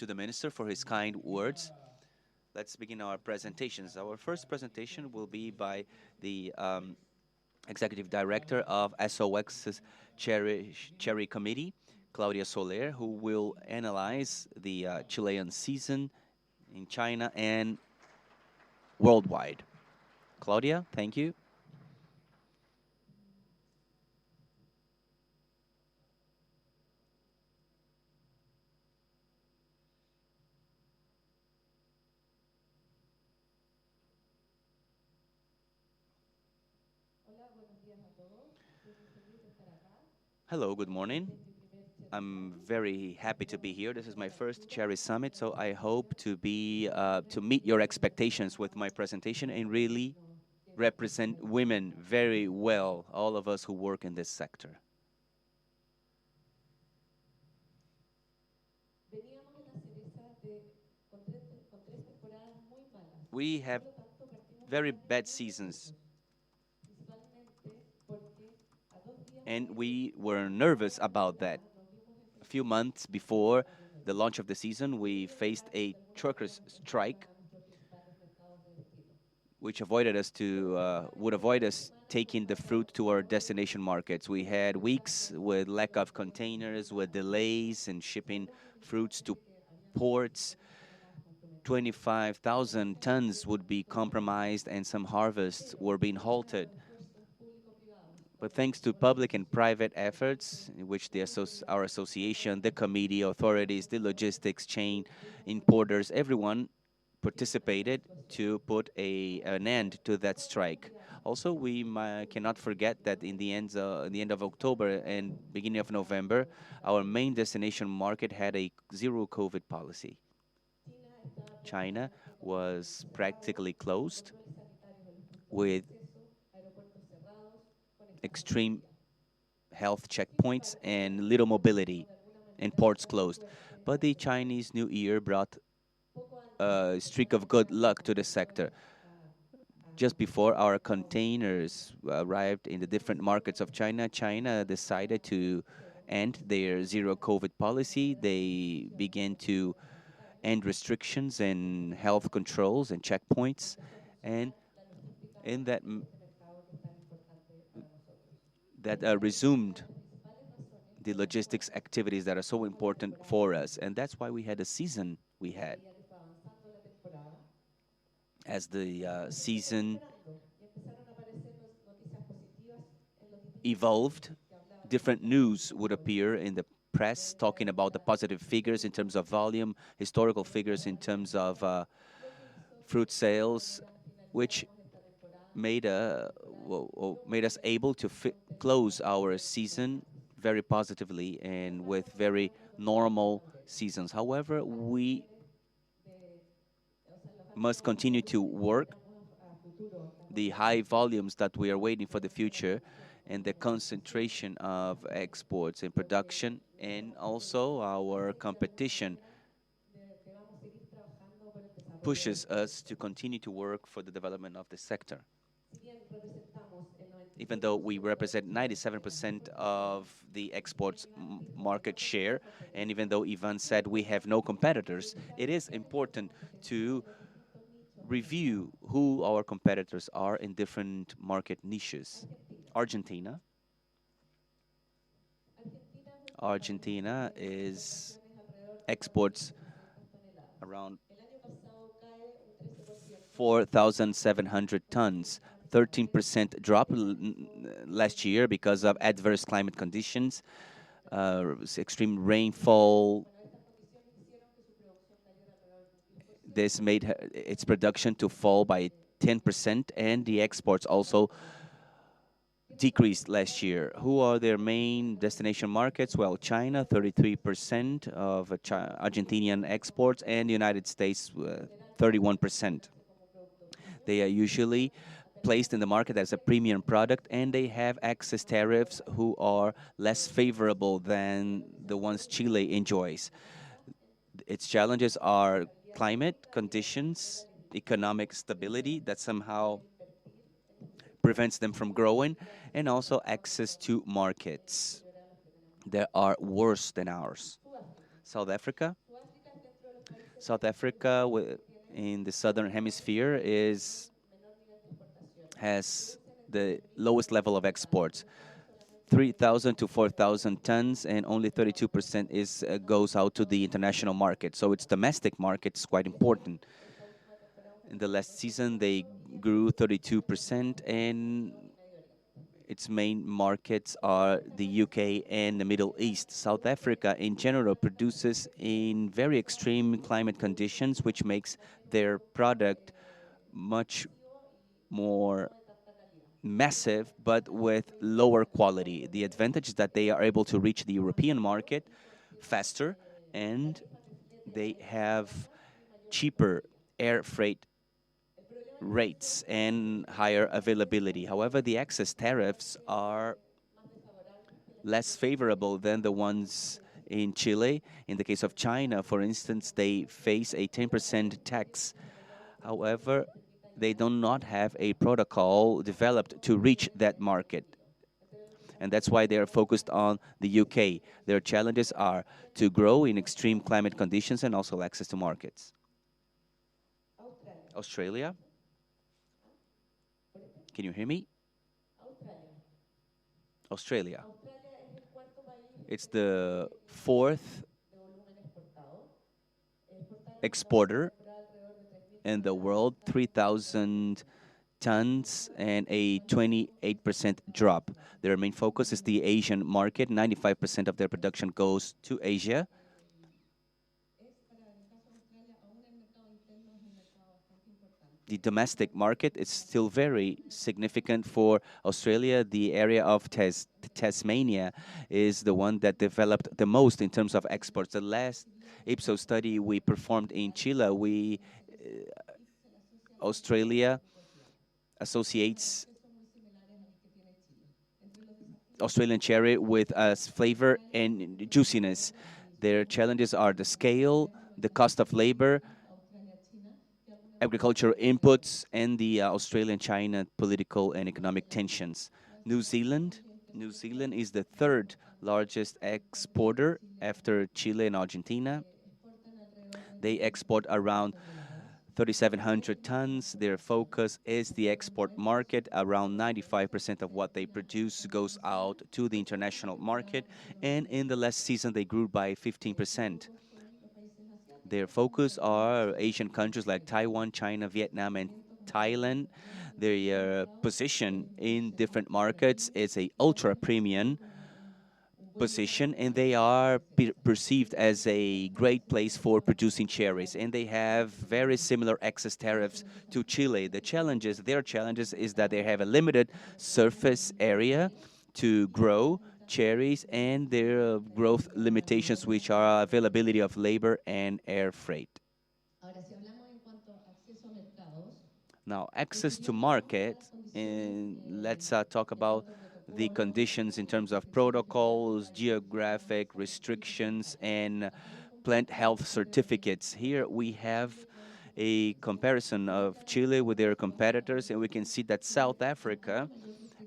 to the Minister for his kind words. Let's begin our presentations. Our first presentation will be by the Executive Director of SOX's Cherry Committee, Claudia Soler, who will analyze the Chilean season in China and worldwide. Claudia, thank you. Hello, good morning. I'm very happy to be here. This is my first Cherry Summit, so I hope to meet your expectations with my presentation and really represent women very well, all of us who work in this sector. We have very bad seasons, and we were nervous about that. A few months before the launch of the season, we faced a truckers' strike, which would avoid us taking the fruit to our destination markets. We had weeks with lack of containers, with delays in shipping fruits to ports. 25,000 tons would be compromised, and some harvests were being halted. But thanks to public and private efforts, in which our association, the committee, authorities, the logistics chain, importers, everyone participated to put an end to that strike. Also, we cannot forget that in the end of October and beginning of November, our main destination market had a zero COVID policy. China was practically closed with extreme health checkpoints and little mobility and ports closed. But the Chinese New Year brought a streak of good luck to the sector. Just before our containers arrived in the different markets of China, China decided to end their zero COVID policy. They began to end restrictions and health controls and checkpoints. And in that resumed the logistics activities that are so important for us. And that's why we had the season we had. As the season evolved, different news would appear in the press talking about the positive figures in terms of volume, historical figures in terms of fruit sales, which made us able to close our season very positively and with very normal seasons. However, we must continue to work the high volumes that we are waiting for the future and the concentration of exports and production, and also our competition pushes us to continue to work for the development of the sector. Even though we represent 97% of the exports market share, and even though Ivan said we have no competitors, it is important to review who our competitors are in different market niches. Argentina exports around 4,700 tons, 13% drop last year because of adverse climate conditions, extreme rainfall. This made its production to fall by 10%, and the exports also decreased last year. Who are their main destination markets? Well, China, 33% of Argentinian exports, and the United States, 31%. They are usually placed in the market as a premium product, and they have access tariffs who are less favorable than the ones Chile enjoys. Its challenges are climate conditions, economic stability that somehow prevents them from growing, and also access to markets that are worse than ours. South Africa South Africa, in the southern hemisphere, is has the lowest level of exports, 3,000 to 4,000 tons, and only 32% is goes out to the international market. So its domestic market is quite important. In the last season, they grew 32%, and its main markets are the UK and the Middle East. South Africa, in general, produces in very extreme climate conditions, which makes their product much more massive, but with lower quality. The advantage is that they are able to reach the European market faster, and they have cheaper air freight rates and higher availability. However, the excess tariffs are less favorable than the ones in Chile. In the case of China, for instance, they face a 10% tax. However, they do not have a protocol developed to reach that market. And that's why they are focused on the UK. Their challenges are to grow in extreme climate conditions and also access to markets. Australia, can you hear me? Australia. It's the fourth exporter in the world, 3,000 tons and a 28% drop. Their main focus is the Asian market. 95% of their production goes to Asia. The domestic market is still very significant for Australia. The area of Tasmania is the one that developed the most in terms of exports. The last Ipsos study we performed in Chile, Australia associates Australian cherry with flavor and juiciness. Their challenges are the scale, the cost of labor, agricultural inputs, and the Australian-China political and economic tensions. New Zealand. New Zealand is the third largest exporter after Chile and Argentina. They export around 3,700 tons. Their focus is the export market. Around 95% of what they produce goes out to the international market. And in the last season, they grew by 15%. Their focus are Asian countries like Taiwan, China, Vietnam, and Thailand. Their position in different markets is a ultra premium position, and they are perceived as a great place for producing cherries. And they have very similar excess tariffs to Chile. Their challenges is that they have a limited surface area to grow cherries, and their growth limitations, which are availability of labor and air freight. Now, access to market, and let's talk about the conditions in terms of protocols, geographic restrictions, and plant health certificates. Here we have a comparison of Chile with their competitors, and we can see that South Africa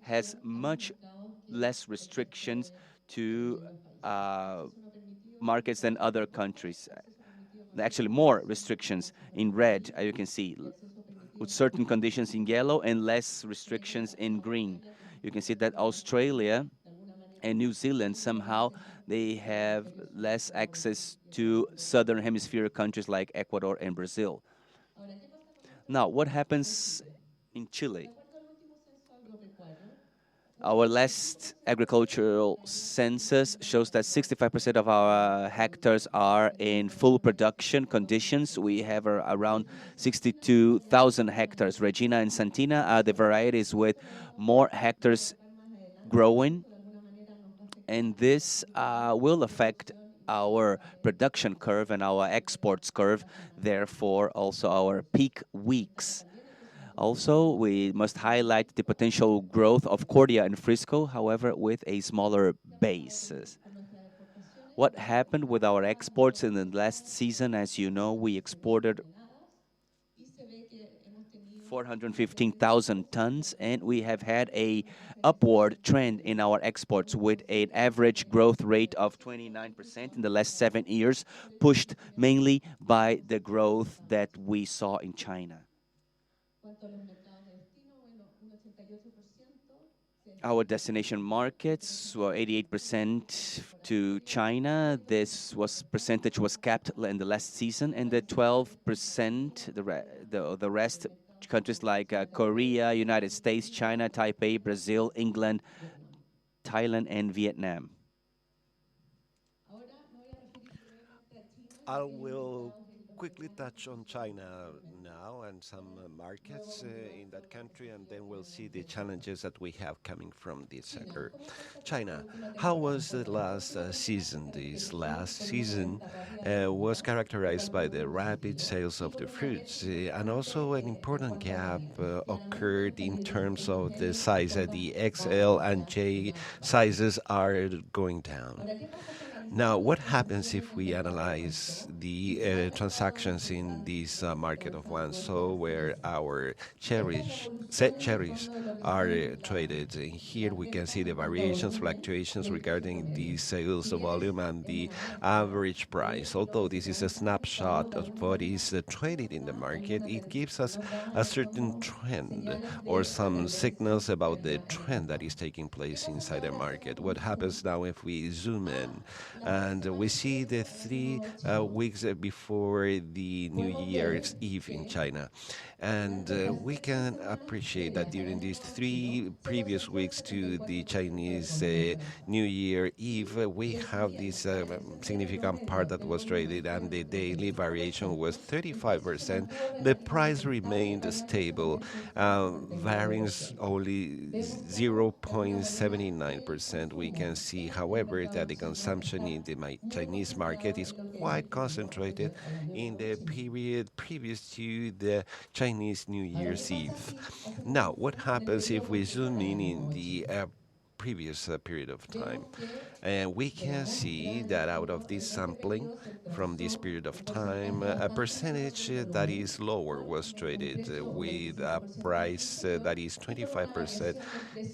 has much less restrictions to markets than other countries. Actually, more restrictions in red, you can see, with certain conditions in yellow and less restrictions in green. You can see that Australia and New Zealand somehow they have less access to southern hemisphere countries like Ecuador and Brazil. Now, what happens in Chile? Our last agricultural census shows that 65% of our hectares are in full production conditions. We have around 62,000 hectares. Regina and Santina are the varieties with more hectares growing, and this will affect our production curve and our exports curve, therefore also our peak weeks. Also, we must highlight the potential growth of Cordia and Frisco, however, with a smaller base. What happened with our exports in the last season? As you know, we exported 415,000 tons, and we have had a upward trend in our exports with an average growth rate of 29% in the last 7 years, pushed mainly by the growth that we saw in China. Our destination markets were 88% to China. This was percentage was capped in the last season, and the 12%, the rest countries like Korea, United States, China, Taipei, Brazil, England, Thailand, and Vietnam. I will quickly touch on China now and some markets in that country, and then we'll see the challenges that we have coming from this sector. China, how was the last season? This last season was characterized by the rapid sales of the fruits, and also an important gap occurred in terms of the size. The XL and J sizes are going down. Now, what happens if we analyze the transactions in this market of one so where our set cherries are traded? And here we can see the variations, fluctuations regarding the sales volume and the average price. Although this is a snapshot of what is traded in the market, it gives us a certain trend or some signals about the trend that is taking place inside the market. What happens now if we zoom in? And we see the 3 weeks before the New Year's Eve in China. And we can appreciate that during these 3 previous weeks to the Chinese New Year Eve, we have this significant part that was traded, and the daily variation was 35%. The price remained stable, varying only 0.79%. We can see, however, that the consumption in the Chinese market is quite concentrated in the period previous to the Chinese New Year's Eve. Now, what happens if we zoom in the previous period of time? And we can see that out of this sampling from this period of time, a percentage that is lower was traded with a price that is 25%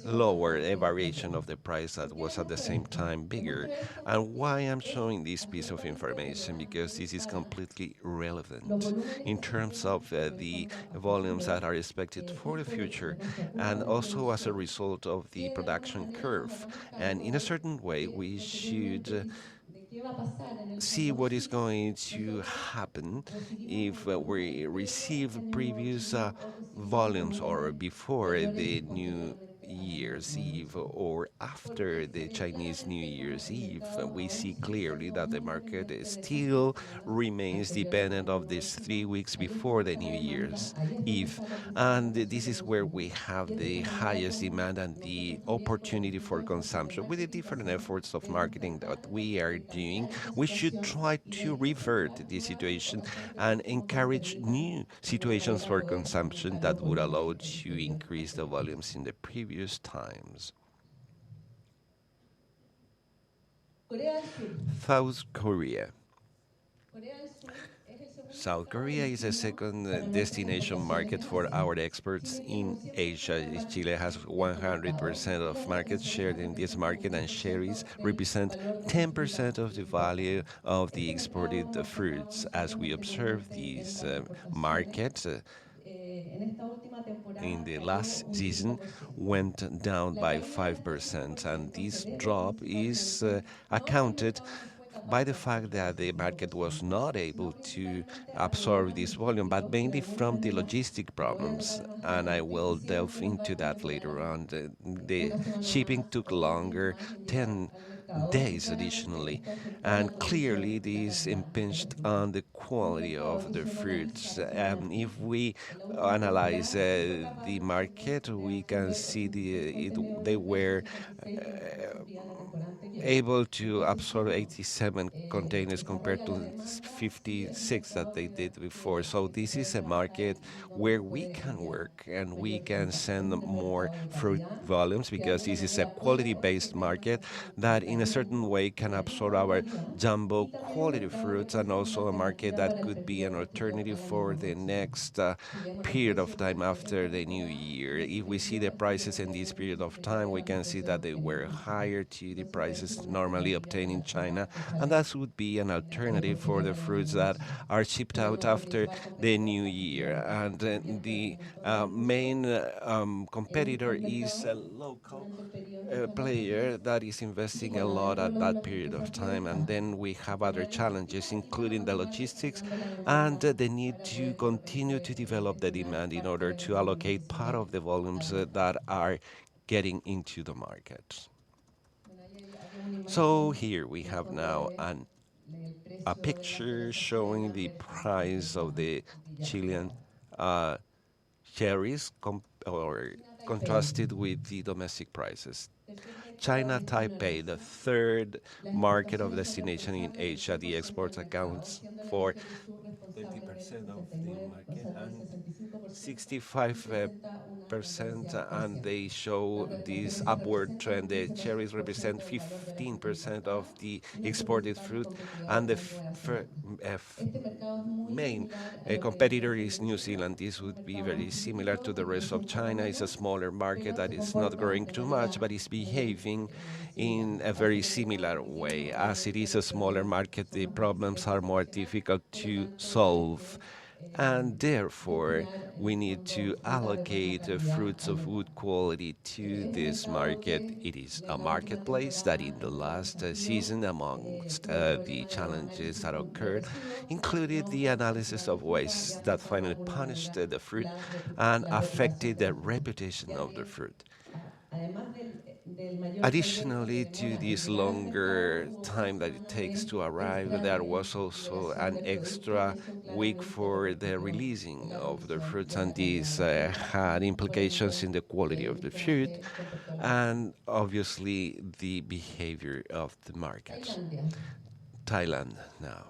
lower, a variation of the price that was at the same time bigger. And why I'm showing this piece of information? Because this is completely relevant in terms of the volumes that are expected for the future, and also as a result of the production curve. And in a certain way, we should see what is going to happen if we receive previous volumes or before the New Year's Eve or after the Chinese New Year's Eve. We see clearly that the market still remains dependent of these 3 weeks before the New Year's Eve. And this is where we have the highest demand and the opportunity for consumption. With the different efforts of marketing that we are doing, we should try to revert the situation and encourage new situations for consumption that would allow to increase the volumes in the previous times. South Korea. South Korea is a second destination market for our exports in Asia. Chile has 100% of market share in this market, and cherries represent 10% of the value of the exported fruits. As we observe these markets, in the last season went down by 5%, and this drop is accounted by the fact that the market was not able to absorb this volume, but mainly from the logistic problems. And I will delve into that later on. The shipping took longer, 10 days additionally, and clearly this impinged on the quality of the fruits. If we analyze the market, we can see they were able to absorb 87 containers compared to 56 that they did before. So this is a market where we can work and we can send more fruit volumes because this is a quality-based market that in a certain way can absorb our jumbo quality fruits, and also a market that could be an alternative for the next period of time after the new year. If we see the prices in this period of time, we can see that they were higher to the prices normally obtained in China, and that would be an alternative for the fruits that are shipped out after the new year. And the main competitor is a local player that is investing a lot at that period of time. And then we have other challenges, including the logistics and the need to continue to develop the demand in order to allocate part of the volumes that are getting into the market. So here we have now a picture showing the price of the Chilean uh, cherries or contrasted with the domestic prices. China, Taipei, the third market of destination in Asia, the exports accounts for 30% of the market and 65%, and they show this upward trend. The cherries represent 15% of the exported fruit, and the main competitor is New Zealand. This would be very similar to the rest of China. It's a smaller market that is not growing too much, but is behaving in a very similar way. As it is a smaller market, the problems are more difficult to solve. And therefore, we need to allocate fruits of good quality to this market. It is a marketplace that in the last season, amongst the challenges that occurred, included the analysis of waste that finally punished the fruit and affected the reputation of the fruit. Additionally to this longer time that it takes to arrive, there was also an extra week for the releasing of the fruits, and these had implications in the quality of the fruit and obviously the behavior of the markets. Thailand now.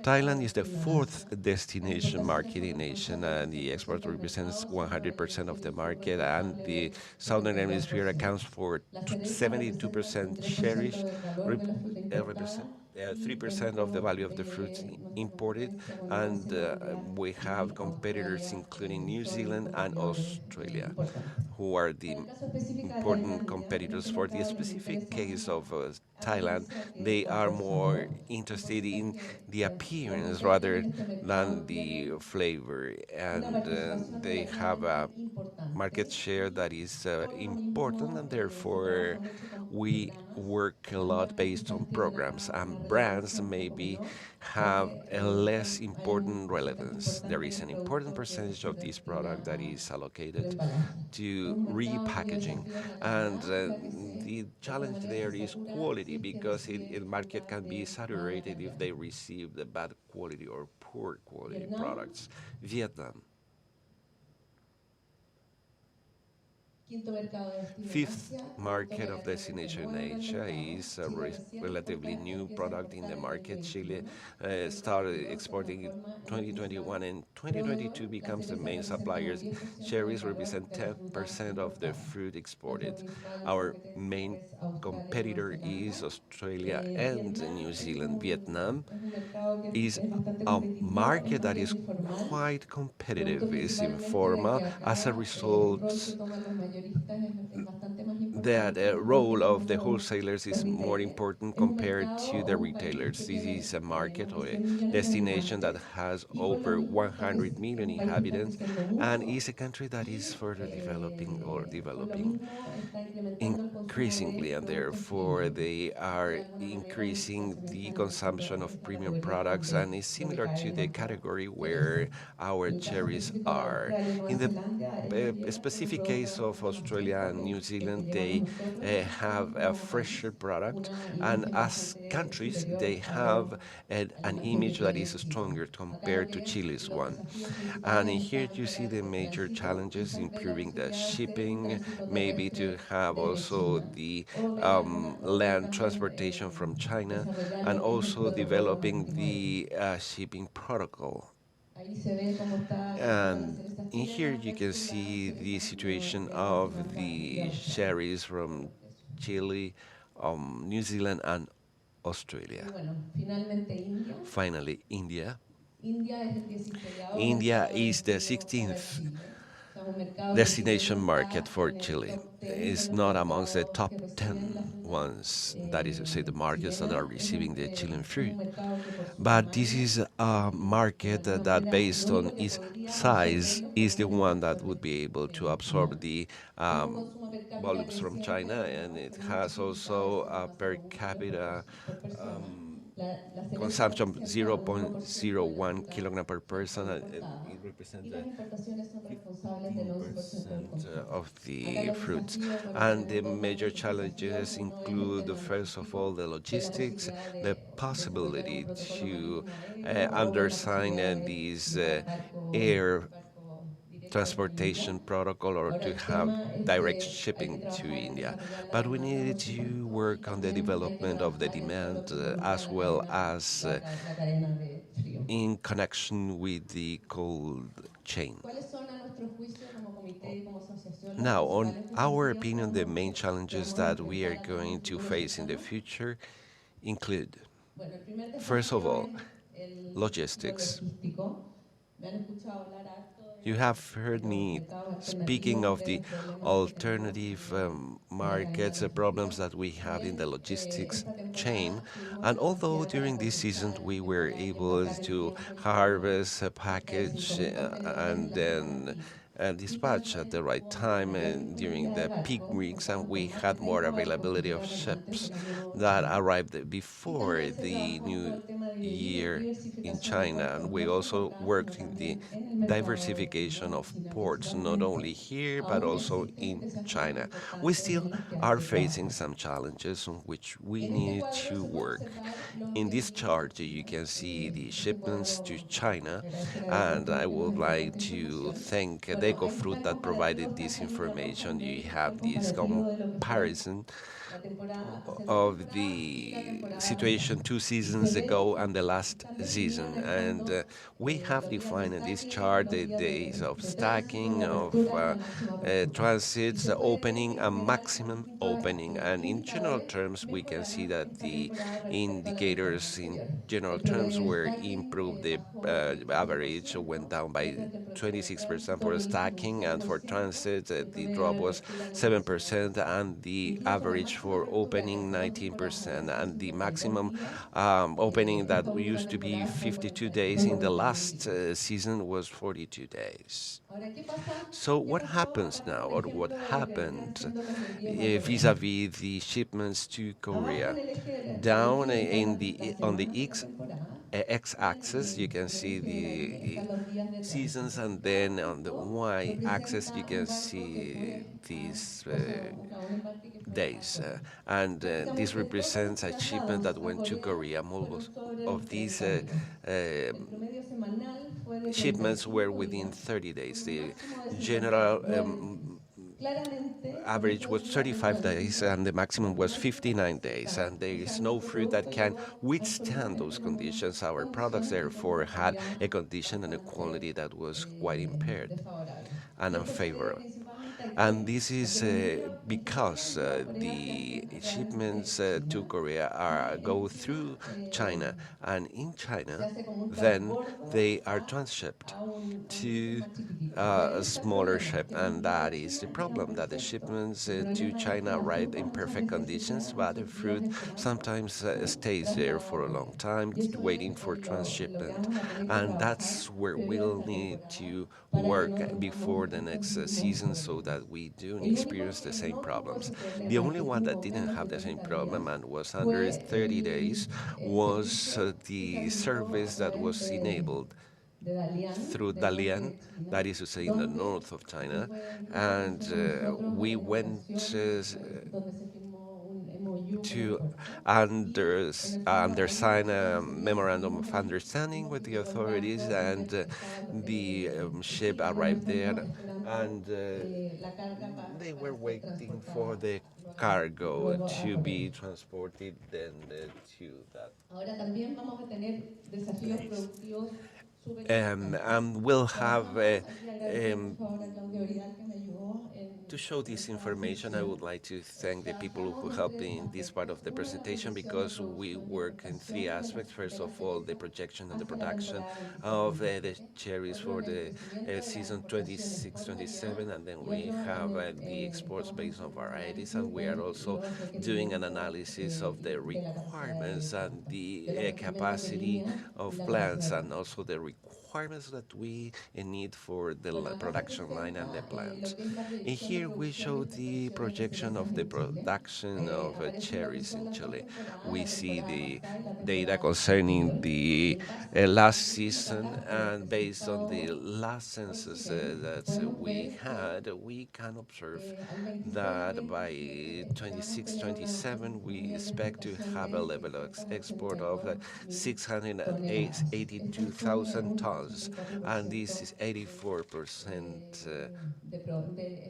Thailand is the fourth destination market in Asia, and the export represents 100% of the market, and the Southern Hemisphere accounts for 72% cherries, represent 3% of the value of the fruits imported, and we have competitors including New Zealand and Australia, who are the important competitors. For the specific case of Thailand, they are more interested in the appearance rather than the flavor, and they have a market share that is important, and therefore we work a lot based on programs, and brands maybe have a less important relevance. There is an important percentage of this product that is allocated to repackaging, and the challenge there is quality because the market can be saturated if they receive the bad quality or poor quality products. Vietnam. Fifth market of destination in Asia is a relatively new product in the market. Chile started exporting in 2021, and 2022 becomes the main suppliers. Cherries represent 10% of the fruit exported. Our main competitor is Australia and New Zealand. Vietnam is a market that is quite competitive, is informal. As a result, that role of the wholesalers is more important compared to the retailers. This is a market or a destination that has over 100 million inhabitants and is a country that is further developing or developing increasingly, and therefore they are increasing the consumption of premium products, and is similar to the category where our cherries are. In the specific case of Australia and New Zealand, they have a fresher product, and as countries, they have an image that is stronger compared to Chile's one. And in here you see the major challenges: improving the shipping, maybe to have also the land transportation from China, and also developing the shipping protocol. And in here you can see the situation of the sherries from Chile, New Zealand, and Australia. Y bueno, finalmente India. Finally, India. India es el 16 India mercado de is the desvío para 16th Chile. O sea, un mercado que Chile no destination está market for en el Chile. top 10 de It's los not amongst the mercados que top reciben la 10 fruta ones, that is to say, the markets that are chilena. receiving the Chilean Es un fruit. mercado que por su But this tamaño is a y de market alguna that, manera, based lo on único que its podría size, absorberlo is podría the one that would absorber be able to absorb China. the Con un consumo per cápita volumes from creciente China, de and unos it 800 has quintales, also cercano a a per 0,1 kilos capita por persona, la cereza consumption representa un 1% de la 0.01 fruta kilogram per person, and importada it represents y las importaciones son responsables del 11% del 15% consumo. of Acá the los fruits. desafíos, bueno, And the tenemos dos major magníficos desafíos. challenges Uno es el include, tema first of logístico, all, the de la logistics, posibilidad the de desarrollar un possibility protocolo to marítimo aéreo o ver la undersign posibilidad de these llevar barcos air directos a India. transportation protocol, or Ahora to el have tema es direct que hay que shipping to trabajar en India. desarrollar la But we demanda, need por to supuesto, y work on the también hay que development of the trabajar en todo lo demand que involucra as well as la cadena de frío. in connection with the cold chain. ¿Cuáles son, a nuestro juicio, como comité y como asociación, los Now, on principales our desafíos opinion, the main que challenges vamos a that we are enfrentar en going un to futuro face in the cercano? future include, Bueno, el primer first of desafío all, es lo logistics. logístico. Me han escuchado hablar harto You have heard de los me mercados speaking alternativos, of de the los problemas que tenemos alternative en la cadena markets, the logística. problems that we Si have in the bien logistics esta chain. temporada tuvimos la And although capacidad para during this season cosechar, we were able empacar en to tiempo y traer harvest, cerca de package, 5.000 contenedores en and la semana then peak. Y dispatch at también the right con time mayor and during disponibilidad de the peak barcos, weeks, and contamos we con más de had more 30 barcos que availability of llegaron antes ships del año nuevo en that China. arrived Y before también se the trabajó en todo new el tema de year in diversificación de China. puertos, And we no solo also acá, sino worked in the también en el mercado diversification chino, en of China ports, not only principalmente. here but Aún also existen in desafíos China. We importantes still en los que hay are que facing trabajar. some challenges on which we En este need cuadro to se puede work. observar los In this envíos chart, you chinos. can see the Este cuadro shipments to le China, agradecer a and I Decofruit que nos would entregó like esta to información. thank Bueno, hay Decofruit tal that comparativo, provided está this esta línea roja information. You está el have this comparativo de lo que fue comparison la temporada hace dos of temporadas y la the temporada situation pasada. two Y se seasons ve ago que and the last están definidas season. en el And fondo we have los días de defined in this stacking, chart los the días days of de tránsito, stacking, de of apertura y la máxima apertura. Y transits, se puede ver que opening, en and general los maximum distintos opening. And in general indicadores terms, we can see mejoraron that esta the temporada respecto a la temporada indicators in anterior. general El terms promedio de were stacking improved. The bajó en average went 15%, down by mientras que el promedio de 26% tránsito for mismo stacking, and for 6%, transit, y el the promedio de drop was apertura un 7%, 19%. and the Incluso la average máxima for apertura, que opening hasta dos temporadas había 19%, sido and the 52 maximum días, opening that esta última used to be temporada 52 fue days in the 41 last días. season was 42 days. Ahora, So ¿qué what pasó? happens Acá está now, un or what ejemplo de lo que vendrían happened siendo los envíos a Corea. vis-a-vis the shipments to Abajo Korea? en el eje del Down X están in las on semanas the de la temporada y en x-axis, you can el see eje de la Y the están los días de seasons, tránsito. and Cada then on the punto y-axis, you representa un can barco que see fue these o sea, un embarque que fue a days. Corea. And this Básicamente todos los represents a shipment traslados that a went to Corea Korea. fueron Most sobre los of these 30 días. El um, promedio semanal fue de shipments were 35 within días 30 con days. un The máximo de general 59 días. Claramente, la average was metodología del 35 days, tránsito and the maximum was no se 59 days. And there o sea, is no nuestro fruit that producto can llegó withstand those absolutamente en unas conditions. Our products, condiciones y therefore, formas had también a condition and a bastante quality that was quite impaired desfavorables. and Y esto se debe unfavorable. principalmente And this a is que los envíos en general because a Corea se the hacen a través de shipments to China Korea y are en go China through China, and in se China, hace como un then transbordo they are transshipped a un buque to más chiquitito. Y ahí a está el smaller problema, ship, que los and envíos that a is the China llegan problem, that the perfectos. shipments El to problema es que China la arrive fruta in muchas perfect veces se conditions, queda but the esos días fruit esperando sometimes ser stays there trasladado for a a long Corea. time, Y eso es waiting for en lo que transshipment. vamos a tener que And trabajar that's where previo a we'll esta need temporada to para que no work tengamos before the estos next mismos season, so problemas. that we don't El único experience the que same no tuvo problems. ese The problema y only que one that tuvo didn't menos have de the same 30 días problem and was under fue 30 days el was servicio que se the habilitó a service that través was enabled through Dalian, that is to say, in the north of China, and we went to undersign a memorandum of understanding with the authorities, and the ship arrived there, and they were waiting for the cargo to be transported then to that place. And we'll have um, to show this information, I would like to thank the people who helped me in this part of the presentation, because we work in three aspects. First of all, the projection and the production of the cherries for the season 26-27, and then we have the exports based on varieties, and we are also doing an analysis of the requirements and the capacity of plants, and also the requirements that we need for the production line and the plant. And here we show the projection of the production of cherries in Chile. We see the data concerning the last season, and based on the last census that we had, we can observe that by 26-27 we expect to have a level of export of 682,000 tons, and this is 84%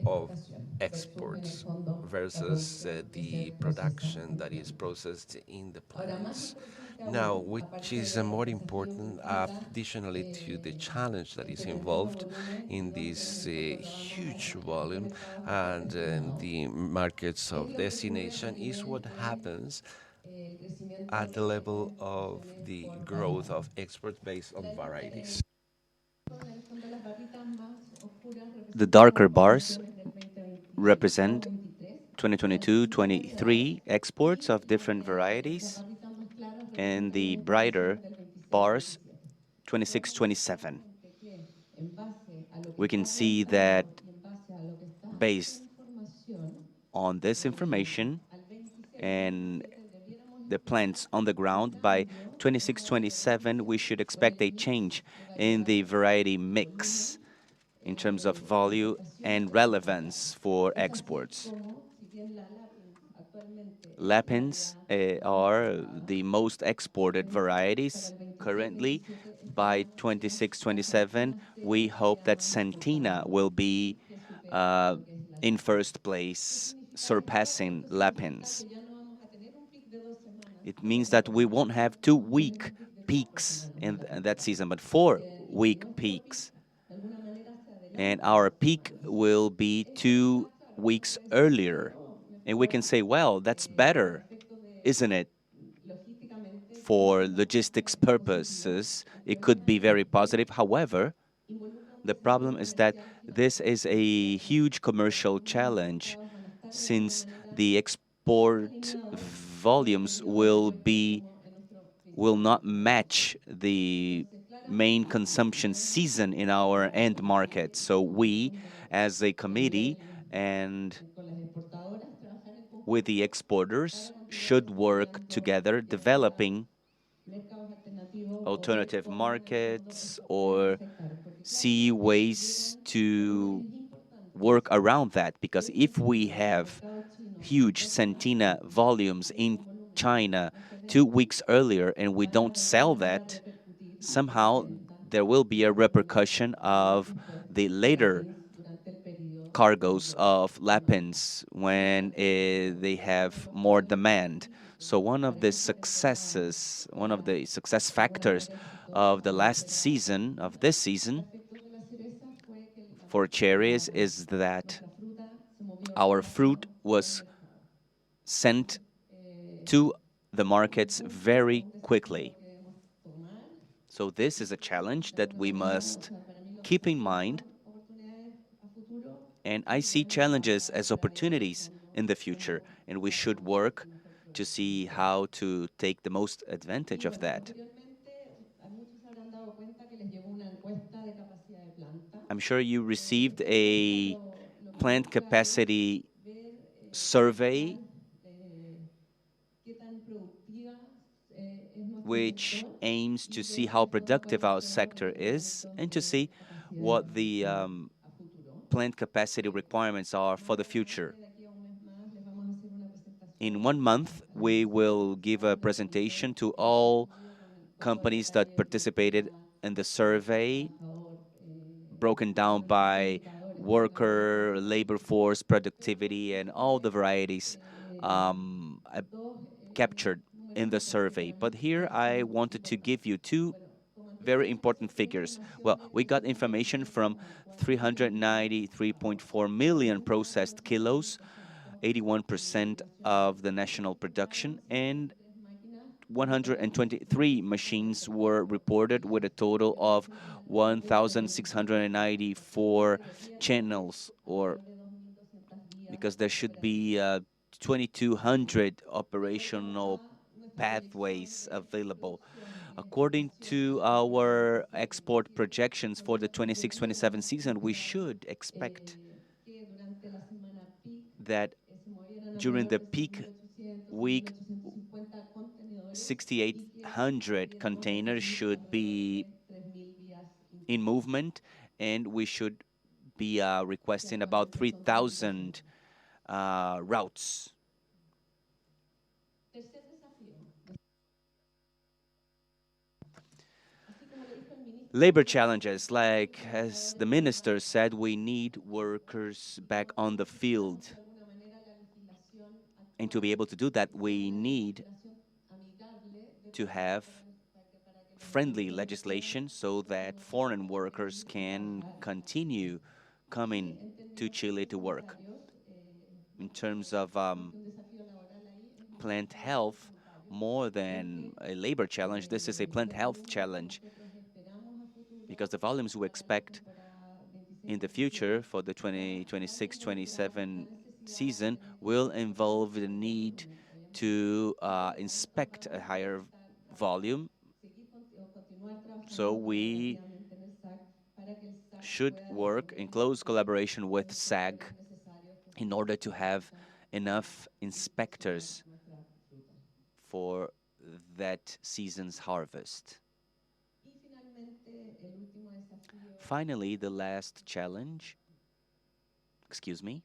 of exports versus the production that is processed in the plants. Now, which is more important, additionally to the challenge that is involved in this huge volume and the markets of destination, is what happens at the level of the growth of exports based on varieties. The darker bars represent 2022-23 exports of different varieties, and the brighter bars 26-27. We can see that based on this information and the plants on the ground, by 26-27 we should expect a change in the variety mix in terms of volume and relevance for exports. Lapins are the most exported varieties currently. By 26-27, we hope that Santina will be uh, in first place, surpassing Lapins. It means that we won't have 2 week peaks in that season, but 4 week peaks. And our peak will be 2 weeks earlier. And we can say, well, that's better, isn't it? For logistics purposes, it could be very positive. However, the problem is that this is a huge commercial challenge, since the export volumes will not match the main consumption season in our end market. So we, as a committee and with the exporters, should work together developing alternative markets or see ways to work around that, because if we have huge Centina volumes in China 2 weeks earlier and we don't sell that, somehow there will be a repercussion of the later cargoes of Lapins when they have more demand. So one of the success factors of the last season, of this season, for cherries is that our fruit was sent to the markets very quickly. So this is a challenge that we must keep in mind, and I see challenges as opportunities in the future, and we should work to see how to take the most advantage of that. I'm sure you received a plant capacity survey which aims to see how productive our sector is and to see what the plant capacity requirements are for the future. In 1 month, we will give a presentation to all companies that participated in the survey, broken down by worker, labor force, productivity, and all the varieties captured in the survey. But here I wanted to give you two very important figures. Well, we got information from 393.4 million processed kilos, 81% of the national production, and 123 machines were reported with a total of 1,694 channels, or because there should be 2,200 operational pathways available. According to our export projections for the 26-27 season, we should expect that during the peak week, 6,800 containers should be in movement, and we should be requesting about 3,000 routes. Labor challenges, like as the minister said, we need workers back on the field. And to be able to do that, we need to have friendly legislation so that foreign workers can continue coming to Chile to work. In terms of plant health, more than a labor challenge, this is a plant health challenge because the volumes we expect in the future for the 2026-27 season will involve the need to inspect a higher volume. So we should work in close collaboration with SAG in order to have enough inspectors for that season's harvest. Finally, the last challenge, excuse me,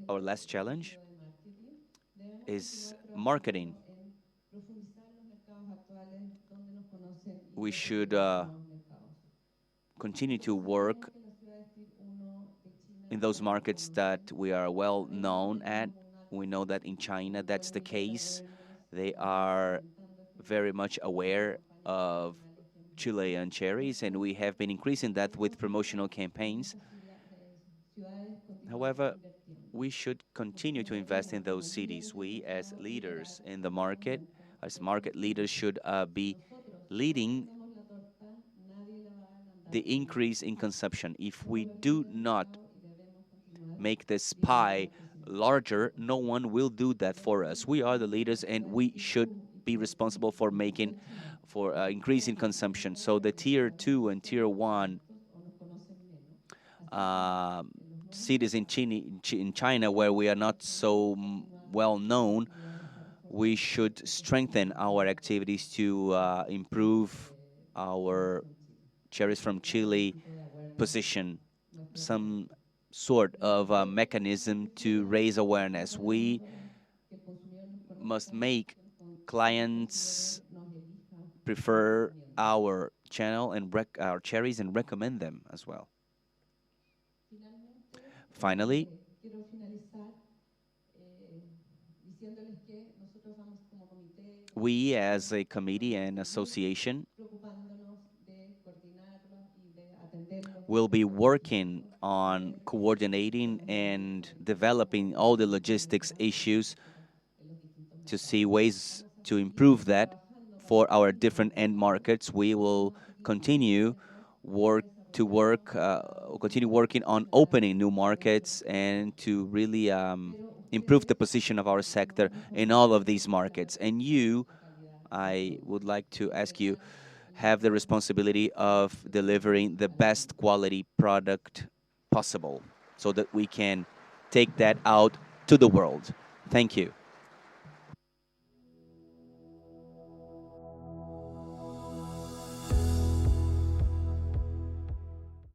our last challenge is marketing. We should continue to work in those markets that we are well known at. We know that in China that's the case. They are very much aware of Chilean cherries, and we have been increasing that with promotional campaigns. However, we should continue to invest in those cities. We, as leaders in the market, as market leaders, should be leading the increase in consumption. If we do not make this pie larger, no one will do that for us. We are the leaders, and we should be responsible for making, for increasing consumption. So the tier 2 and tier 1 cities in China, where we are not so well known, we should strengthen our activities to improve our cherries from Chile position, some sort of mechanism to raise awareness. We must make clients prefer our channel and our cherries and recommend them as well. Finally, we as a committee and association will be working on coordinating and developing all the logistics issues to see ways to improve that for our different end markets. We will continue continue working on opening new markets and to really improve the position of our sector in all of these markets. And you, I would like to ask you, have the responsibility of delivering the best quality product possible so that we can take that out to the world. Thank you.